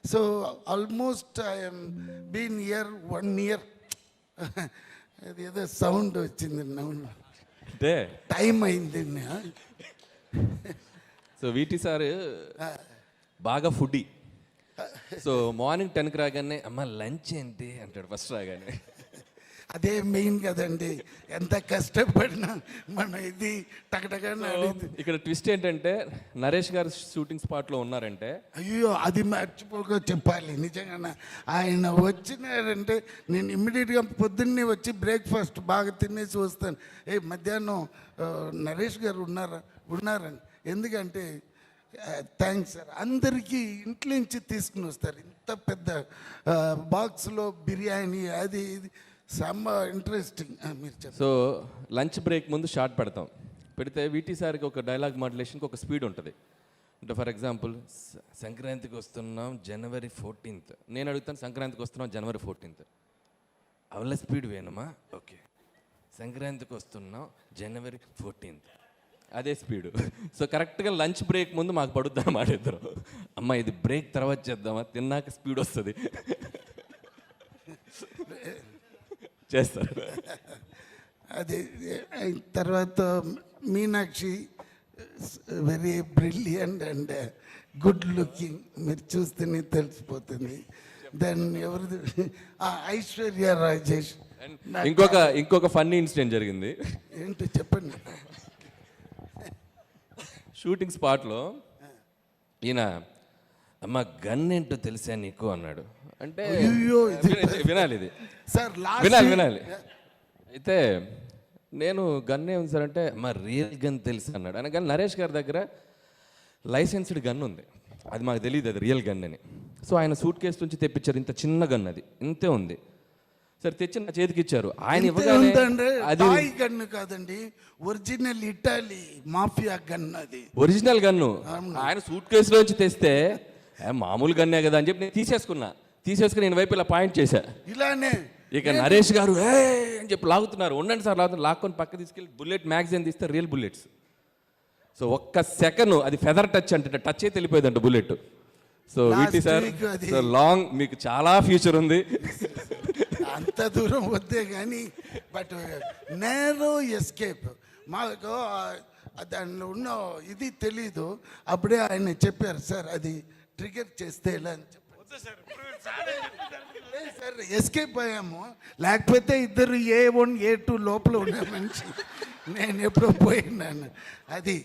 So almost I'm been year 1 year. అది ఏదో sound వచ్చింది అంటే టైం అయింది. సో వీటి సార్ బాగా ఫుడ్డీ. సో మార్నింగ్ 10కి రాగానే అమ్మ లంచ్ ఏంటి అంటాడు ఫస్ట్ రాగానే. అదే మెయిన్ కదండి, ఎంత కష్టపడినా మన ఇది టకటగా ఇక్కడ ట్విస్ట్ ఏంటంటే నరేష్ గారు షూటింగ్ స్పాట్లో ఉన్నారంటే, అయ్యో అది మర్చిపోక చెప్పాలి నిజంగా. ఆయన వచ్చినారంటే నేను ఇమ్మీడియట్గా పొద్దున్నే వచ్చి బ్రేక్ఫాస్ట్ బాగా తినేసి వస్తాను. మధ్యాహ్నం నరేష్ గారు ఉన్నారని. ఎందుకంటే థ్యాంక్స్ సార్, అందరికీ ఇంట్లో నుంచి తీసుకుని వస్తారు. ఇంత పెద్ద బాక్స్లో బిర్యానీ అది ఇది సమ్మ ఇంట్రెస్టింగ్. మీరు చెప్పండి. సో లంచ్ బ్రేక్ ముందు షార్ట్ పెడితే వీటి సార్కి ఒక డైలాగ్ మాడ్యులేషన్కి ఒక స్పీడ్ ఉంటుంది. అంటే ఫర్ ఎగ్జాంపుల్ సంక్రాంతికి వస్తున్నాం January 14th, నేను అడుగుతాను సంక్రాంతికి వస్తున్నాం January 14th, అవల స్పీడ్ వేణమా? ఓకే. సంక్రాంతికి వస్తున్నాం January 14th, అదే స్పీడు. సో కరెక్ట్గా లంచ్ బ్రేక్ ముందు మాకు పడుద్ది అన్నమాట. ఇద్దరు అమ్మ ఇది బ్రేక్ తర్వాత చేద్దామా, తిన్నాక స్పీడ్ వస్తుంది చేస్తారు. అది తర్వాత Meenakshi very brilliant and good looking, మీరు చూస్తేనే తెలిసిపోతుంది. దెన్ ఎవరిది ఐశ్వర్య రాజేష్. ఇంకొక ఫన్నీ ఇన్సిడెంట్ జరిగింది. ఏంటి చెప్పండి. షూటింగ్ స్పాట్లో ఈయన అమ్మ గన్ ఏంటో తెలుసా నీకు అన్నాడు. అంటే వినాలి ఇది సార్, వినాలి. అయితే నేను గన్ ఏముంది సార్ అంటే మా రియల్ గన్ తెలుసు అన్నాడు. అనగానే నరేష్ గారి దగ్గర లైసెన్స్డ్ గన్ ఉంది, అది మాకు తెలియదు అది రియల్ గన్ అని. సో ఆయన సూట్ కేసు నుంచి తెప్పించారు, ఇంత చిన్న గన్, అది ఇంతే ఉంది. సరే తెచ్చి నా చేతికి ఇచ్చారు. ఆయన అది గన్ను కాదండి, ఒరిజినల్ ఇటాలీ మాఫియా గన్. అది ఒరిజినల్ గన్ను ఆయన సూట్ కేసులోంచి తెస్తే మామూలు గన్నే కదా అని చెప్పి నేను తీసేసుకుని నేను వైపు ఇలా పాయింట్ చేశా ఇలానే. ఇక నరేష్ గారు అని చెప్పి లాగుతున్నారు. ఉండండి సార్ లాక్కొని పక్క తీసుకెళ్ళి బుల్లెట్ మ్యాగజైన్ తీస్తే రియల్ బుల్లెట్స్. సో ఒక్క సెకండ్ అది ఫెదర్ టచ్ అంటే టచ్ అయితే వెళ్ళిపోయిందంట బుల్లెట్. సో వీటి సార్ లాంగ్ మీకు చాలా ఫ్యూచర్ ఉంది. అంత దూరం వద్దే కానీ బట్ నేరో ఎస్కేప్. మాకు దానిలో ఉన్న ఇది తెలీదు. అప్పుడే ఆయన చెప్పారు సార్ అది ట్రిగర్ చేస్తే ఎలా అని చెప్పారు సార్. ఎస్కేప్ అయ్యాము, లేకపోతే ఇద్దరు A1 A2 లోపల ఉన్న మనిషి నేను ఎప్పుడో పోయినాను. అది